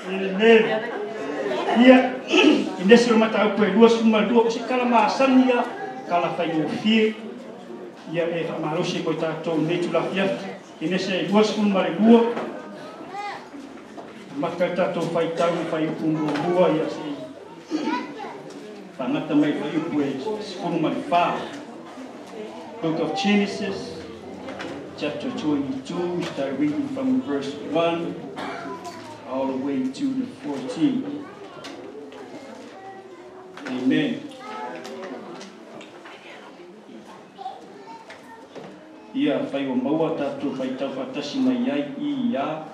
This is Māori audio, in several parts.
Ia, ini semua tahu pun dua semua dua kalau masan ia kalau fayu fi ia malusi kau tahu ni tulah ia ini saya dua semua dua maka tahu fayu kumbu dua ia si pangat tamai fayu pun semua fa Book of Genesis chapter 22 start reading from verse 1 all the way to the 14. Amen. Ia fai o maua tatu fai tau fatasi mai ai I ia.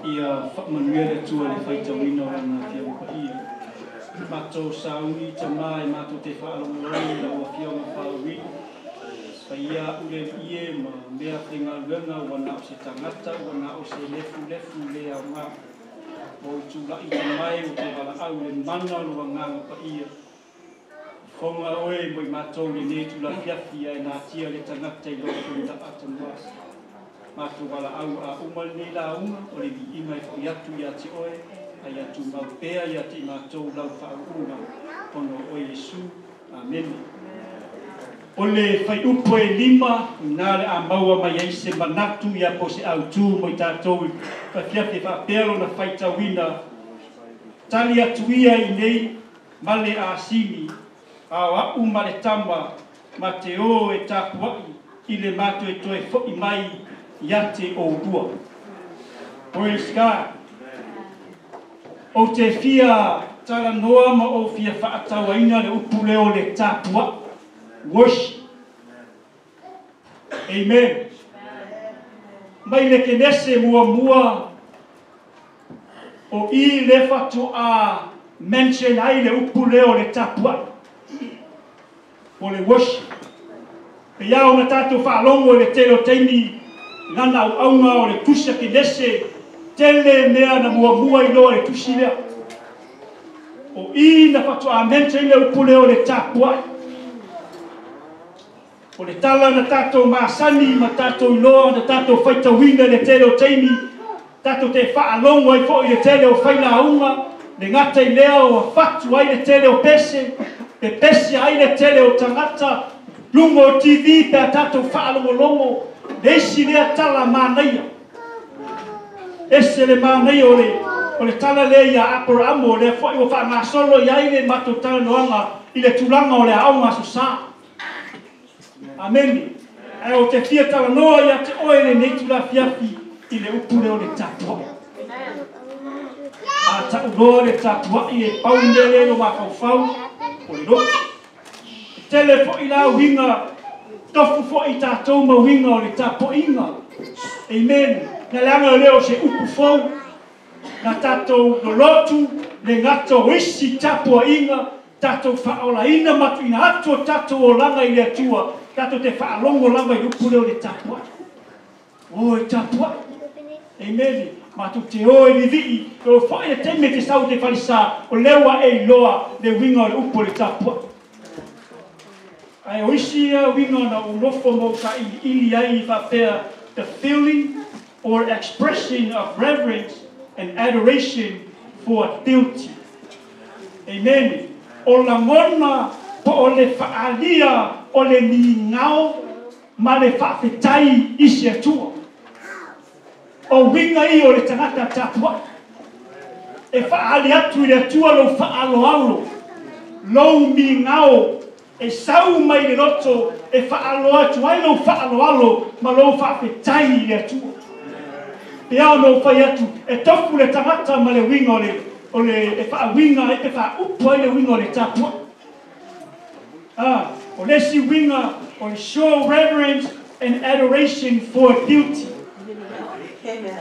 Ia whakmanuere tua le whaitawina o ngā whia upa ia. Mato saui te mai, mato te whaalongoloi la ua whia o ngā whaui. Ia ule ie ma mea whenga luenga wana o se tangata, wana o se lefu lea o ngā. O tūla i te mai o te wala au le mana lua ngā pa ia. Whonga oe mo I mātou le ne tūla whiawhia e nā tia le tangata I loa kunda ata mwasa. Mātou wala au a umal nei la unga, o le vi ima i atu i ati oe, ai atu mau pēa i ati mātou lau whaunga, pono o Yesu. Amen. O le whai upo e lima, nāre a maua mai eise manatu i apo se au tū mo i tātou ka whiawhi whapelo na whaitawina. Tali atu ia i nei, male a sini, a au male tama, ma te o e tāpuai, i le mātou e toe whoi mai, Yate o dua. Praise God. O te fia tala noa ma o fia whaatawaina le upule o le tāpua. Worship. Amen. Mai le kenese mua o I le fatu a mention ai le upule o le tāpua. O le worship. Pe iau na tātou whaalongo le telo teini Ngana aunga o le tusia ke lese tele mea na mua I loa le tusi lea. O I na whatu a mente I le upule o le tāpuai. O le tala na tātou maasani, ma tātou I loa, na tātou whaitawina le tele o teimi, tātou te whaalongo ai fo I le tele o whaila aunga, le ngata I lea o whatu ai le tele o pese, pe pese ai le tele o tangata, lungo o TV pe a tātou whaalongo longo, Esi lea tala mānaia. Ese le mānaia o le tala lea ia Abrahamo, le fwoi o whaangasolo i aile mato tala noanga I le tulanga o le aonga susa. Amen. E o te fia tala noa ia te oele nei tula fiafi I le upule o le tātua. A ta uloa le tātua I e paundele no mawhauwhau o le roki. Tele fwoi la winga tofu fo I tātou mawinga o le tāpoinga. Amen. Na langa leo se upu fau. Na tātou lolotu, le ngato isi tāpoinga, tātou whaolaina matu ina atu o tātou o langa I le atua, tātou te whaalongo langa I upu leo le tāpua. O e tāpua. Amen. Matu te oe ni vii, o whae le teme te sau te whalisa, o lewa e loa le winga o le upu le tāpua. Ai o isi winga na unofo mo ka ili ai whapea the feeling or expression of reverence and adoration for a deity. Amen. O la ngona po o le whaalia o le ni ngao ma le whawhetai isi atua. O winga I o le tangata tāpua. E whaali atu I le atua lo whaalo aulo. Lo mi ngao e sau mai le roto e whaalo atu ai lo whaalo alo ma lo whawhetai I le atua. Pe au no whai atu e tofu le tangata ma le winga o le e wha winga e pe wha upu ai le winga o le tāpua. O lesi winga o le show reverence and adoration for a deity.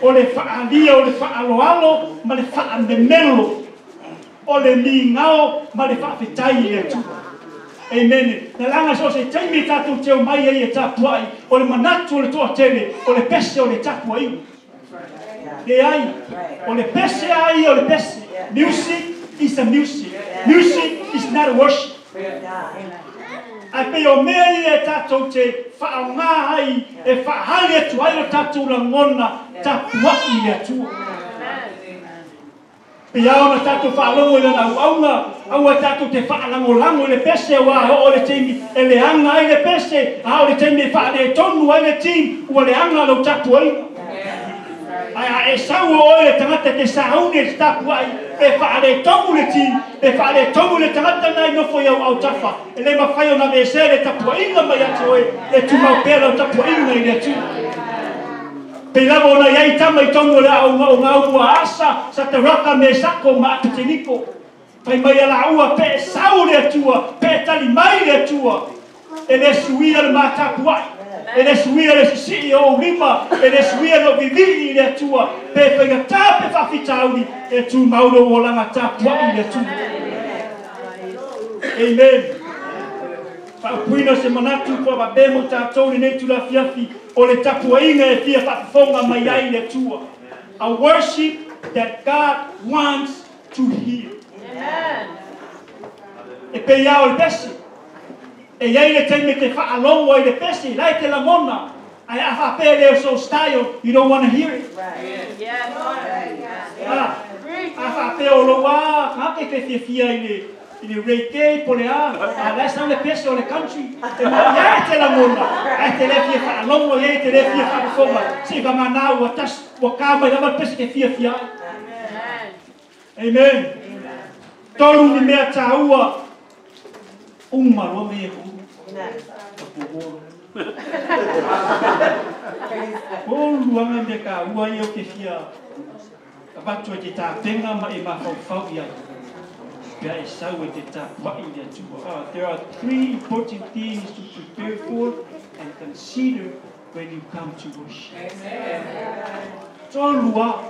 O le whaalia o le whaaloalo ma le whaamemelo o le mi ngao ma le whawhetai I le atua. Amen. Na langa so se taimi tātou teo mai ai e tāpuai, o le manatu o le toa tele, o le pese o le tāpuai. Le ai, o le pese ai o le pese. Music is a music. Music is not a worship. Ai pe o mea I e tātou te whaonga ai, e whahali atu ai o tātou la ngona tāpuai le atua. Pe au na tātou whaalongo I lana auaunga, au a tātou te whaalango le pese wa o le teimi, e le anga ai le pese, a o le teimi e whaale e tonu ai le team, ua le anga lau tātou ai. Ai e sau o le tangata te saune e tātou ai, e whaale e tonu le team, e whaale e tonu le tangata nai nofo I au tafa, e le mawhai o na me se le tātou inga mai atu e, le tumau pēra o tātou inga I le atu. Pe lavo na iai tama I tongo le au ngau mua asa, sa te raka me sako ma atu te niko. Pai mai ala ua pe sau le atua, pe tali mai le atua. E le suia le mātapuai, e le suia le sisi o rima, e le suia no vivi le atua. Pe whainga tā pe whawhitauri, e tu mauro o langa tāpuai le atua. Amen. Whaupuina se manatu kua wabemo tātou ni nei tula fiafi, o le tapuainga e fia whakafonga mai ai le tua. A worship that God wants to hear. E pe iau le pesi. E iai le teime te whaalongo ai le pesi, lai te lamona. I have they're so style, you don't want to hear it. Right. Yes. I il reite pour les adesso le pièces sur le country e ma te la mona e te le fie fa longo e te le fie fa foma si va mana o tas o kama da pese te fie fia amen tolu ni me taua uma lo me o luanga me ka ua io ke fia va tu te ta penga ma e ma fa ia. There are 3 important things to prepare for and consider when you come to worship. So lua,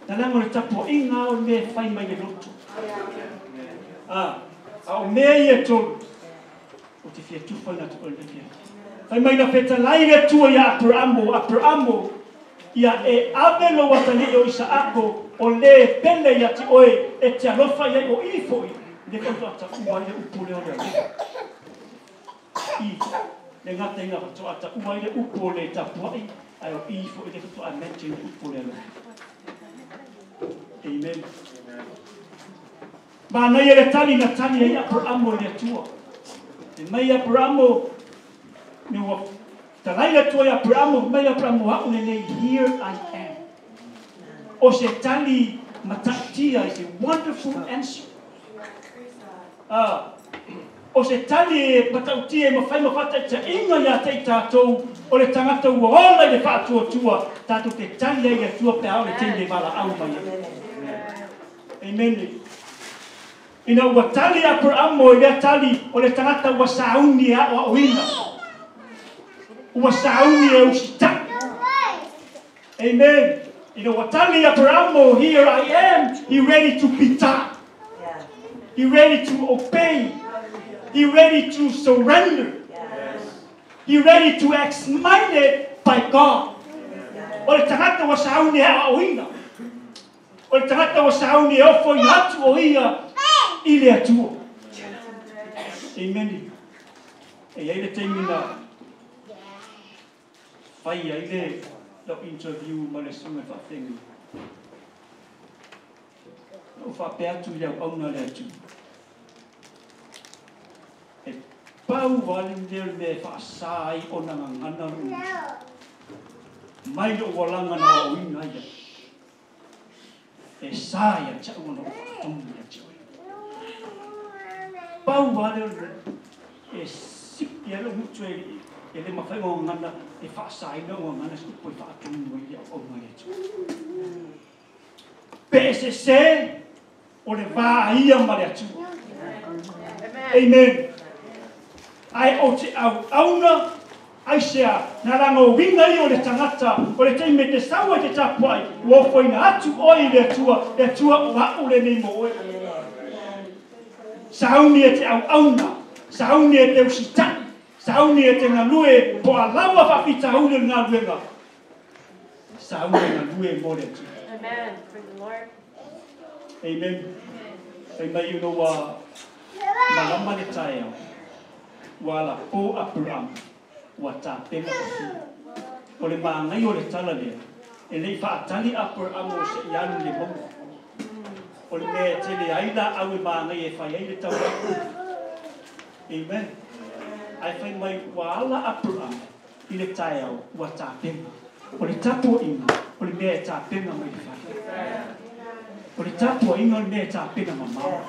nalang o tapo inga o me fai mai e loto. O me e tolu. O te fia tu fai na tu ole fia. Fai mai na peta laire tua ia Abramo. Ia e avelo watani o isa ako. O le pele ia ti oe e te alofa ia o ifoi le konto ata ua ile upole o le i le ngata inga konto ata ua ile upole tapuai ai o ifoi le konto a mention upole o amen ma na ia le tali na tali ia Abramo le tua e mai Abramo me wa talai le tua ia Abramo mai Abramo ha une here I am. O se tali matatia is a wonderful answer. O se tali matautia ma fai ma fata te inga ia te tātou o le tangata ua ola le whaatua tua tātou te tali ia tua pe au le tende wala au mai. Amen. Ina ua tali Abramo i le tali o le tangata ua sauni a o oina. Ua sauni e usita. Amen. You know, Watali Abramo, here I am. He ready to be taught. He ready to obey. He ready to surrender. He ready to act minded by God. O tangata wa sauni a oina. O tangata wa sauni o foi atu o ia ile atu. Amen. E ai le temina. Fai ai le the interview malesung fa thing no fa perto ia ona le tu e pau volunteer me fa sai ona ngana ru mai do walanga na o ina ia e sai a cha ona tum ia cha pau volunteer e sip ia lo mucho ele ma fai mo ngana e fa sai no ngana sku poi fa tu mo ia o mai tu PSC o le va ia ma le tu amen ai o te au na ai sea na rango winga i o le tangata o le teime te saua te tapuai o foi na atu o i le tua o hau le nei mo e sauni e te au na sauni e te usitani sauni e te ngalue po a lawa whapita haule ngā ruenga. Sauni e ngalue mo le tu. Amen. Praise the Lord. Amen. Ai mai uno wa malama le tae au. Wala po Abraham. Wa ta pena kofi. O le maangai o le tala lea. E lei whaatali Abraham o se ianu le mongo. O le mea te le aina au e maangai e whai ai le tau. Amen. Ai fai mai wala Abraham i le tae au ua tāpenga. O le tapu inga, o le mea tāpenga mai le whai. O le tapu inga o le mea tāpenga ma maua.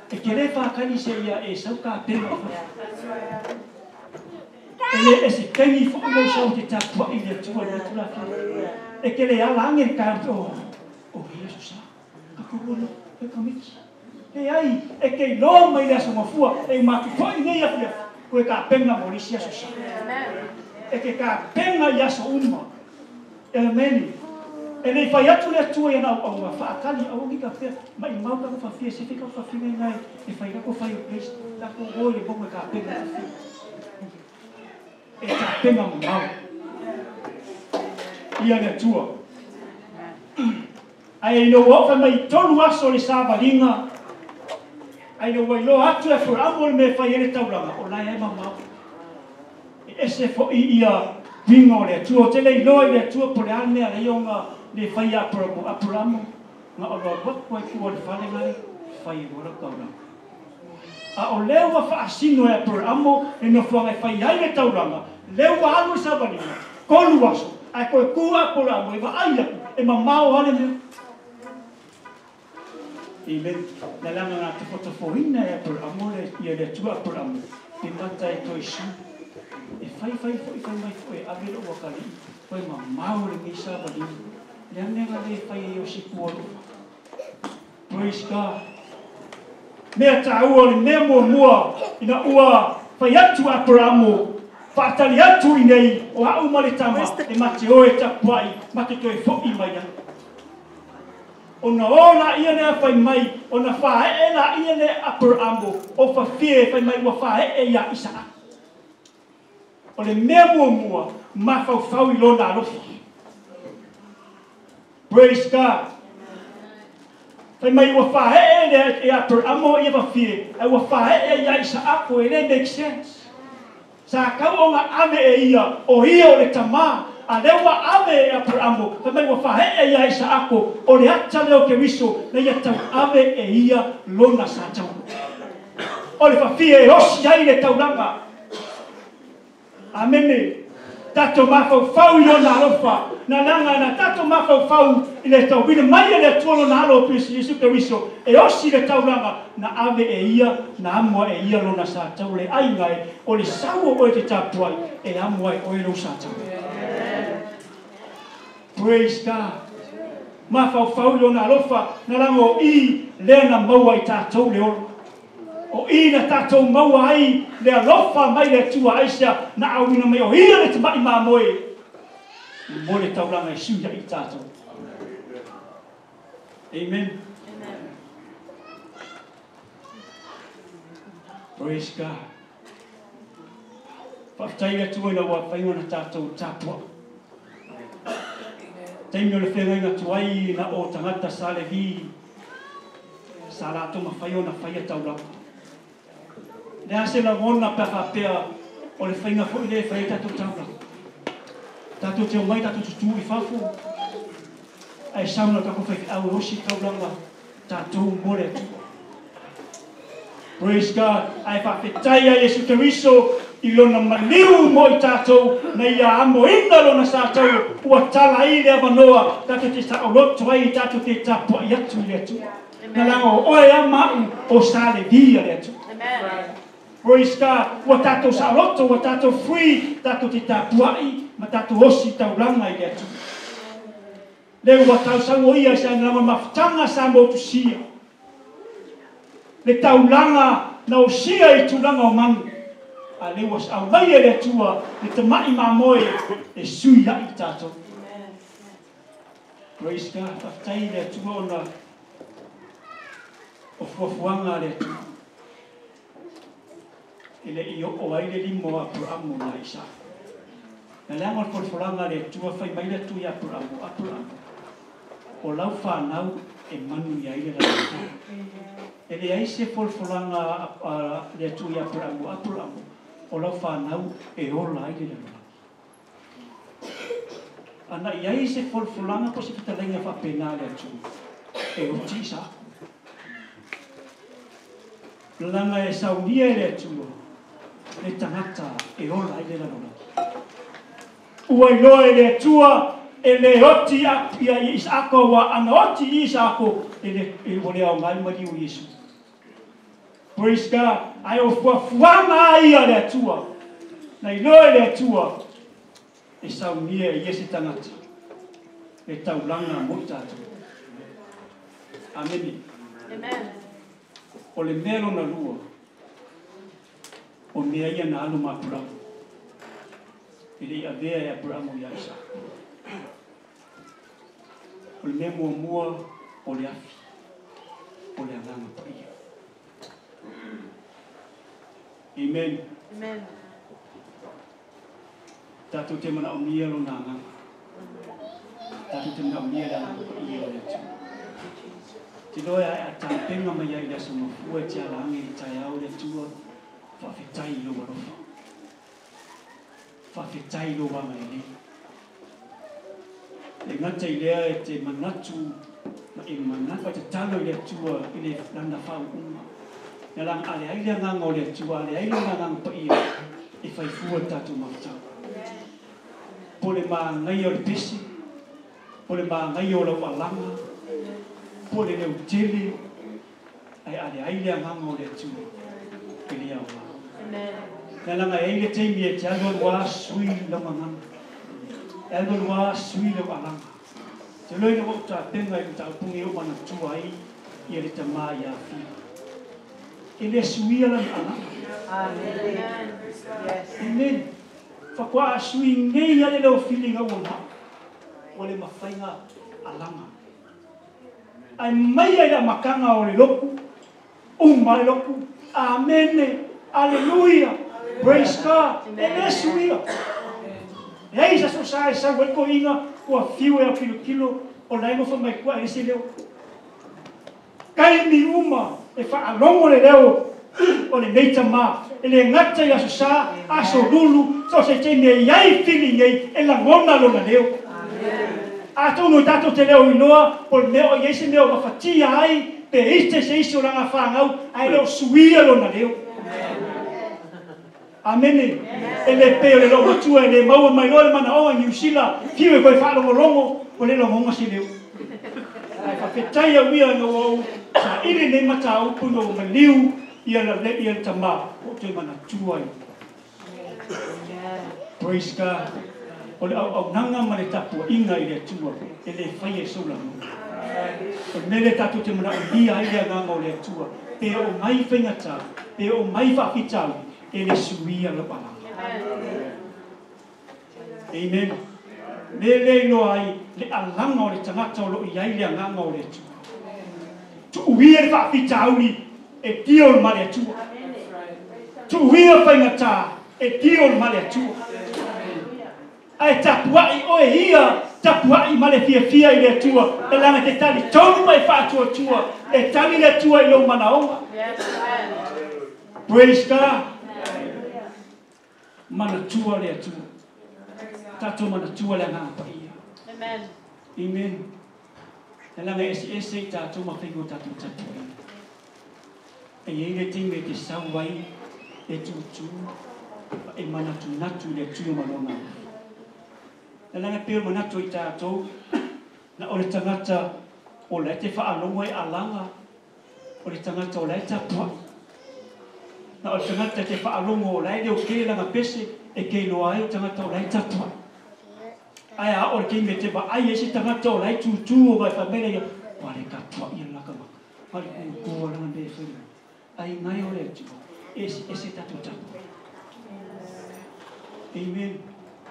E ke le whakani se ia e sau ka penga whai. E le e se kengi whakau sau te tapu i le tua le tua whai. E ke le ala ange ka o Jesusa, ka korono, e ka miki. E ai, e kei loa mai lea sumafua, e maki fai nei a fia, koe ka penga morisi aso sa. E ke ka penga i aso uma. E meni, e nei fai atu lea tua i anau au ma whaakali au ki ka fia, ma i mau kako whawhia, se whika whawhia ngai, e fai kako whai o Christ, lako oi le bongo ka penga whawhia. E ka penga mo mau. Ia lea tua. Ai e no ofa mai tolu aso le sāwaringa, ai no wai lo atu e for amor me fai ele tauranga o lai e mamau e ese fo ia vingo le tua te le loi le tua por ane le yonga le fai apuramo na o lo ko ku le fale ngai fai ora kauna a o leo wa fa asino e apuramo e no fo fai ai le tauranga leo wa alu sabani ko luaso ai ko ku apuramo e va aia e mamao ale me Amen. Na langa na te fotofoina e apuramo le ia le tua apuramo te mata e toi su e fai mai foi abelo wakali foi mamau le misa bali le nega le fai o sikuolo praise God me tau le memo mua ina ua fai atu apramo fatali atu nei o au male tama e mate o e tapai mate toi foi mai ona ola ia ne fai mai ona fa ela ia ne apramo o fa fie fai mai wa fa e ia isa o le mea mua mafau i lona alofa. Praise God. Fai mai ua whae e aper amo i whawhie. E ua whae e ia isa ako e le make sense. Sa kau o ngā ame e ia o ia o le tamā. A lewa ame e aper amo. Fai mai ua whae e ia isa ako o le ata leo ke wiso na ia tau ame e ia lona sa tau. O le whawhie e osi ai le tauranga. Amene. Tato mafau i lona alofa. Na langa na tato mafau i le tau. Wina mai e le tuolo na alo pisi Yesu Keriso. E osi le tauranga na ave e ia. Na amua e ia lona sa tau le aingai. O le saua o e te tapuai. E amua e oe lo sa tau. Praise God. Mafau i lona alofa. Na langa o i lena maua i tatou le olo. O ina tatou maua ai le alofa mai le tua aisa na awina mai o hia le tamai mamoe. Mo le tauranga e suia i tatou. Amen. Praise God. Whaftai le tua ina wa whainga na tatou tapua. Taimi o le whenga inga tuai na o tangata sa le vi. Sa lato ma whaio na whaia tauranga. Le ase la ngona pe whapea o le whainga fo i le whai tatou taura. Tatou te o mai tatou tutu i whafu. Ai sauna kako whai au rosi tauranga. Tatou more atu. Praise God. Ai whawhetai a Yesu Keriso i lona maniu mo i tatou na ia amo inga lona sa tau ua tala i le avanoa tatou te sa oloto ai tatou te tapua i atu i le atu. Na lango oe amau o sa le via le atu. Amen. Praise God. Ua tatou sa loto, ua tatou free, tatou te tapuai, ma tatou osi tauranga i le atu. Leo ua tau sango ia sa ngama mafutanga sa motusia. Le taulanga na osia i tulanga o manu. A leo was au mai e le atua, le tamai mamoe, e sui ai tatou. Praise God. Whaftai le atua ona o fuafuanga le atua. Ele i o ai le limo a puramu na isa. Na leanga o folfolanga le tua whai mai le tui a puramu. O lau whanau e manu i aile la tua. Ele ai se folfolanga le tui a puramu. O lau whanau e ola aile la tua. Ana i ai se folfolanga po se fitalenga whapena le tua. E o tisa. Langa e saunia le tua. Le tangata e ola i le lana. Ua i loe le tua e le oti ia i isako wa ana oti i isako e le ole au ngai mari o Yesu. Praise God. Ai o fuafuanga ia le tua. Na i loe le tua e saunia i ese tangata. Le taulanga mo tatu. Amen. Amen. O le melo na lua. O mea ia na alu mapuramu. Ele ia vea e apuramu ia isa. O le mea mua o le afi. O le anganga pa ia. Amen. Amen. Tatou te mana o mia lo na anganga. Tatou te mana o mia le anganga pa ia o le atu. Te loe a tāpenga mai ai la sama fua te alangi i tai au le tua. Whawhetai i loa rofa. whawhetai lo wanga e le. E ngata I lea e te manatu, ma e manatu te talo I le atua I le landa whau uma. Nga lang ale ai lea nganga o le atua, ale ai lea nganga pa ia, e whaifua tātou mautau. Pole mā ngai o le pesi, pole mā ngai o lau alanga, pole leu tele, ai ale ai lea nganga o le atua, e lea o lau. Nga langa e le teimi e te alon wā sui lau manganga. Alon wā sui lau alanga. Te loina o ta penga I ta pungi o mana tua ai I le tamā ia whia. E le sui ala ni alanga. Amen. Amen. Whakua sui ngei ale leo feeling au ona. O le mawhainga alanga. Ai mai ai la makanga o le loku. Uma le loku. Amen. Hallelujah. Praise God. E le suia. E hei sa sosa e sa weko inga kua fiu e a kilo o lai mo whamai kua e se leo. Kai mi uma e whaalongo le leo o le neita mā. E le ngata I aso sa, aso lulu, so se te me iai feeling ei e la ngona lo na leo. A tono tato te leo inoa, o le meo I ese meo mawhatia ai, pe iste se isi o ranga whangau, ai leo suia lo na leo. Amen. E le peo le longa tua, e le maua mai loa le mana oa New Zealand, kiwe koe whaalongo longo, o le longa si leo. Ai whawhetai a wia nga wau, sa ire ne mata upu no maliu, ia la le ia tamā, o te mana tua I. Praise God. O le au nanga ma le tapua inga I le tua, e le whai e sola mo. O mele tatu te mana o lia I le nganga o le tua, pe o mai whaingata, pe o mai whakitau, e le suia la palanga. Amen. Mele no ai, le alanga o le tangata o lo iai le nganga o le tua. Tu uia le whakitau ni, e tio le male atua. Tu uia whaingata, e tio le male atua. Ai tapuai oe ia, tapuai male fia I le atua, e langa te tali tonu mai whātua tua, e tali le atua I lo mana onga. Praise God. Mana tua le atua. Tato mana tua le ngā pa ia. Amen. Amen. E langa ese tato ma whengo tato tapuai. E eire te me te sauai, e tutu, e manatu natu le tui manona. E langa peo manatu I tātou, na o le tangata o le te whaalongo e alanga, o le tangata o le tapuai. Na o le tangata te whaalongo o le leo ke langa pese, e ke loa ai tangata o le tapuai. Ai a o le ke me te ba ai e se tangata o le tutu o mai whamele ia, wale katuai ia laka maka. Wale kua langa me whenua. Ai ngai o le tua, e se tatu tapu. Amen.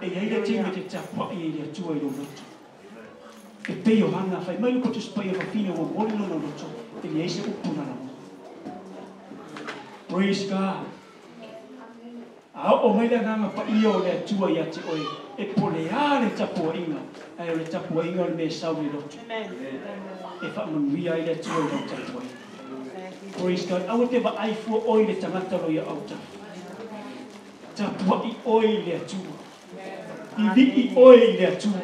E aile te me te tapu e le tua I lo roto. E peo hanga whai, mai uko te spai o whawhine o mori no roto, e le eise upuna na mo. Praise God. A o mai le nganga pa ia o le tua I ate oe, e pole a le tapu a inga, ai o le tapu a inga o le me sau le roto. E whamanuia I le tua I lo tapu a inga. Praise God. Awa te wa ai fua oi le tangata lo ia auta. Tapua I oi le atua. I vi I oi le atua.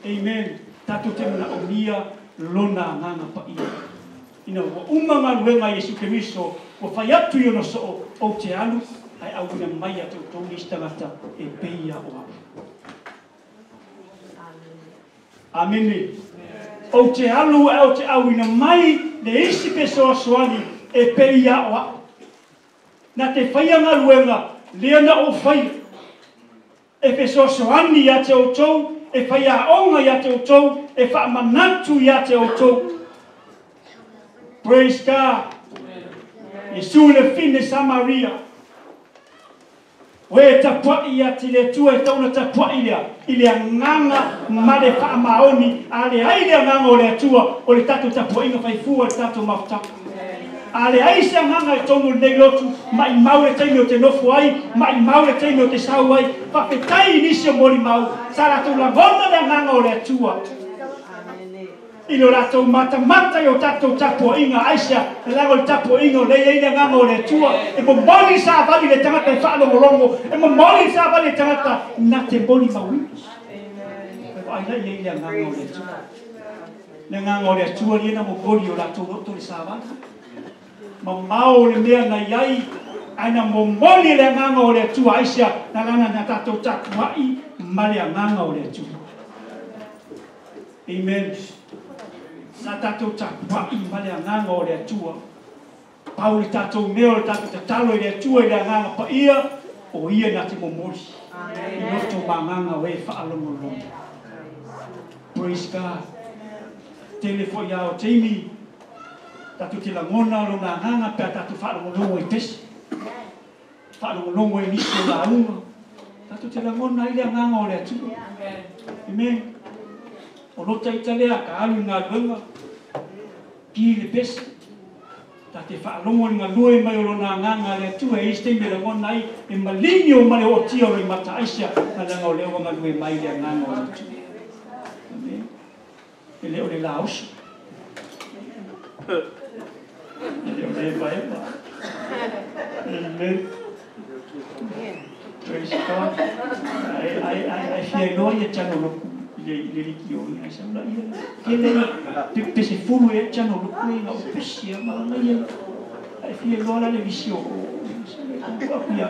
Amen. Tato te mana o lia lona nganga pa ia. Ina wa umanga luenga Yesu Keriso, wa whai atu I ono so o te alu, ai au ina mai atu tōni tangata e peia o apu. Amen. O te alu au te au ina mai le isi pe soasoani e peia o apu. Na te whaianga luenga, leana o whai. E pe soasoani ia te o tau, e whaia onga ia te o tau, e wha manatu ia te o tau. Praise God. Yesu le fine Samaria. Oe tapuai ia te le tua e tauna tapuai lea. I le nganga ma le wha maoni. A le ai le nganga o le tua o le tatu tapuai inga whaifua le tatu mafutaka. A le ai se nganga e tonu nei lotu. Ma I mau le teimi o te nofu ai. Ma I mau le teimi o te sau ai. Whawhetai nisi o mori mau. Sa ratu la gona le nganga o le tua. ilo rato mata yo tato tapo inga aisha lago tapo inga le ina ngamo le tua e mo moli sa vali le tangata fa longo e mo moli sa vali tangata na te boli mawi ai la ye ngamo le tua le ngamo le tua le na mo boli yo rato to le sa vali ma mau le mea na yai ana mo moli le ngamo le tua aisha na lana na tato tapo ai mali ngamo le tua amen. Sa tatou tapua I male anganga o le atua. Pau le tatou mea o le tatou tatalo I le atua I le anganga pa ia, o ia na te momori. I loto manganga o e whaalongolongo. Praise God. Telefo ia o teimi, tatou te langona o lona anganga, pia tatou whaalongolongo I pesi. Whaalongolongo I nisi o la unga. Tatou te langona I le anganga o le atua. Amen. O lota I talea ka alu ngā luenga, ki le pesa. Ta te whaalongo ngā lue mai o lona nganga le atua e istei me langona ai, e malini o male o tia o I mata aisia, na langa o leo ngā lue mai le nganga o le atua. Amen. E leo le la osu. E leo le eba eba. Amen. Praise God. I fia inoa ia tano loku. Le liki o ia sa la ia ke le pe se fulu e tano lo ku na o pesia ma na ia ai fie lo la le visio ia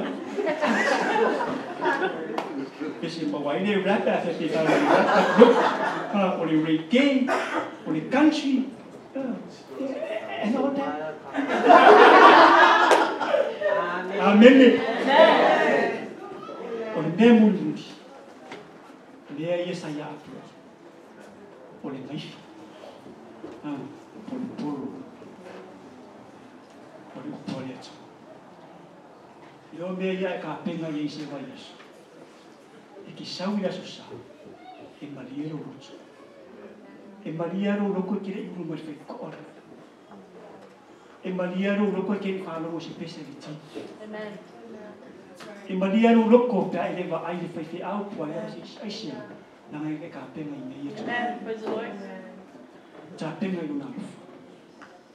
pe se pa wai le rata se te ta rata o le reggae o le country and all that amen o le memu lea ia sa ia atu o le ngaifi o le polo o le upole atu io mea ia e ka penga ia I se vai aso e ki sau I aso sa e mariero roto e mariero roko I kire iuru mai whai koora e mariero roko I kire whaalongo se pese li ti e mariero roko pia e lewa aile whai whi au pua ai se na ngai ka penga I nei atu. Praise the Lord. Ta penga I luna lofa.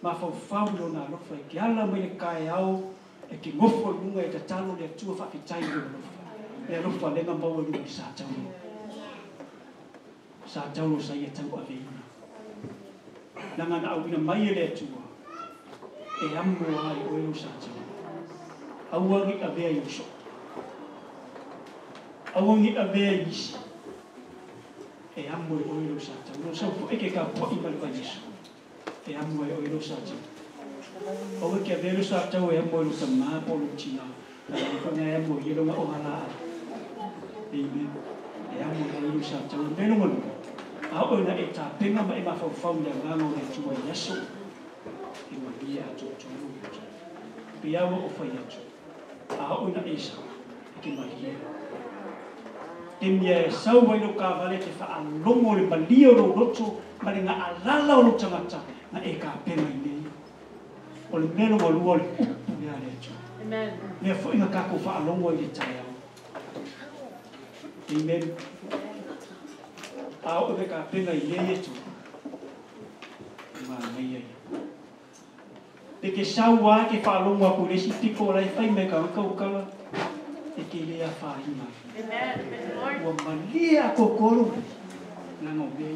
Ma fau luna lofa e ki ala mai le kai au e ki ngofo lunga e tatalo le atua whaakitai luna lofa. Le lofa lenga maua lunga I sa taulo. Sa taulo sa ia tau aveina. Nanga na au ina mai le atua. E amu ai o eo sa taulo. Auangi avea I uso. Auangi avea I isi. E amo o ilo sa tau. No sa po eke ka po I maluka Yesu. E amo o ilo sa tau. O eke a velo sa tau e amo o ilo sa maa polo tina. Na kona e amo o ilo nga o hala. Amen. E amo o ilo sa tau. Meno manu. A o na e ta penga ma e ma fau fau le ngano le tua Yesu. E ma bia atu tonu. Pia o fai atu. A o na e sa. Eke ma bia. E mea e sau wai no ka vale te whaalongo le malia o lo roto ma le ngā alala o lo tangata na e ka penga I nei. O le meno wa lua le upu le ale atu. Mea fo inga kako whaalongo I le tai au. Amen. A o e ka penga I nei atu. Ma nei ai. Pe ke sau wa ke whaalongo aku le si tiko lai whai me ka ukala. E ke lea whahinga. Ua malia kokoro na no mei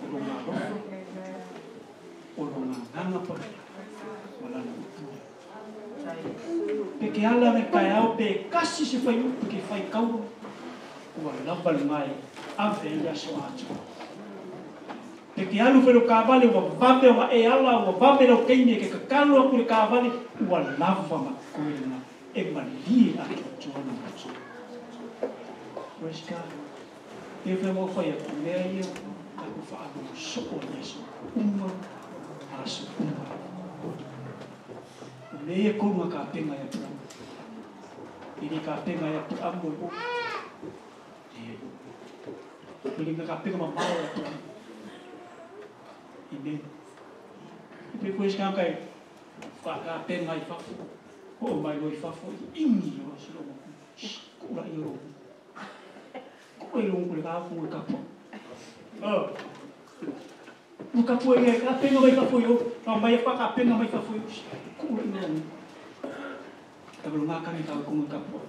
o lo ngā rofa o lo ngā nganga pa wala na upua pe ke ala me kai au pe kasi se whai upu ke whai kauro ua lava lungai ave I aso atu pe ke alu whero ka vale ua vave wa e ala ua vave rau keine ke kakalo aku le ka vale ua lava ma koina e malia atu tuana atu. Praise God. E whai mo whai aku mea ia aku whaano soko Yesu. Uma aso uma. O mea konga ka penga ia tu amu. Ili ka penga ia tu amu o. Ili ka penga ma mau ia tu amu. Amen. Ipe koe ska kai ka penga I whafu. O mai loi whafu ingi o asilo mo. Kura I oro. Ko e longo le ka ko le kapo. Buka pue ngai ka penga mai ka pue o. Ka mai pa ka penga mai ka pue. Ku ni. Ta belum makan ni tahu ku ka pue.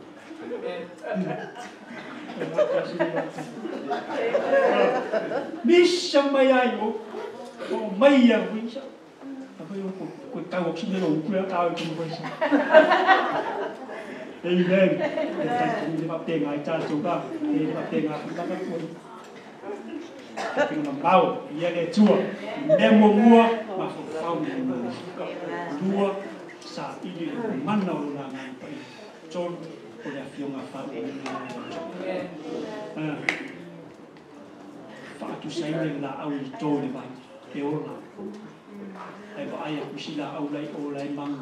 Bisa mai ayo. Oh mai ya bisa. Apa yo ku tahu sini lo ku ya tahu ku bisa. Amen. Kita dapat tengah cara juga. Kita dapat tengah kita kan pun. Tapi membau, ia le tua, nemo mua, masuk kau ni dua saat ini mana orang nampai, con, oleh fiong apa ini. Faktu saya ni la awal con ni baik, eola. Ayah ayah kusila awalai awalai mang.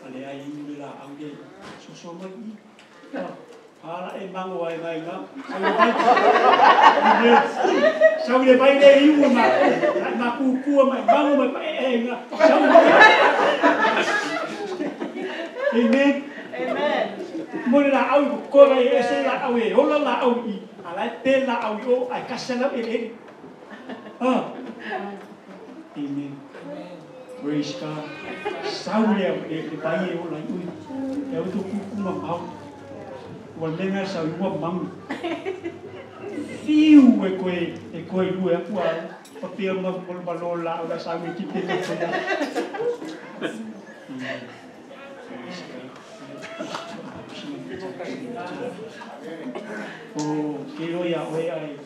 Ale ai ni la awal, susu mai. Hala emang wai mai ngam. Sau dia bai dei iu ma kuku ma bang ma nga. Sau Amen. Amen. Mo la au ko la ese la au e hola la au I. Ala pe la au o ai kasala ele. Amen. Praise God. Sau dia de bai e hola I. Eu tu kuku ma bau. Walenga sa lua mang. Fiu e koe lua aku a. Papia ma balola o la sa mi ki te te. Oh, ke oi a oi ai.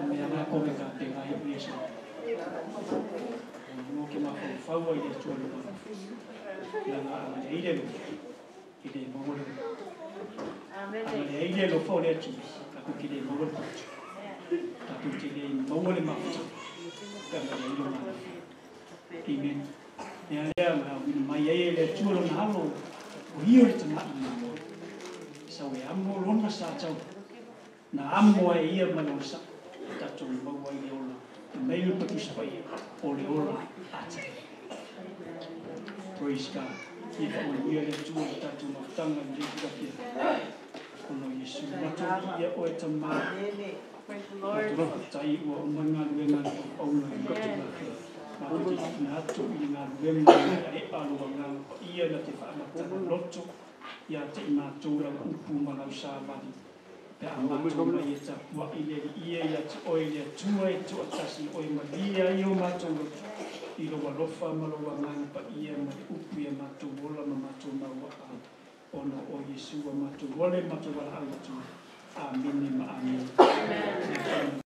Me ana ko me ka te ngai o Yesu. Mo ke ma fa wa i tu lo. La na ai de lo. Ide mo lo. Amen. Ai de lo fo le tu. Aku ki de mo lo. Tapi ki de mo le ma. Ka ma de lo ma. Amen. Ya ya ma mai ai le tu lo na lo. Rio te ma i. Sa we amo lona sa tau. Na amo ai ia ma lo sa. Ta tu mo wa i ola. Mai lo tu sa pai. O le ola. Praise God. If we hear the two of that to my tongue and lift up here. Oh no, Yesu. Matu ia o te ma. Praise the Lord. Matu tai o manga luenga o no i kote ma. Matu na atu I ngā luenga e alu a ngā ia na te whaamata loto. Ia te matu la upu mana usa mani. Pe a matu mai e ta pua I le ia ia te oi le tua e tu atasi oi malia I o matu loto. I lo walofa malawa ngana pa ia ma upu ia matu wola ma matu maua a. Ono o Yesu a matu wole matu wala au tu. Amen ma amen.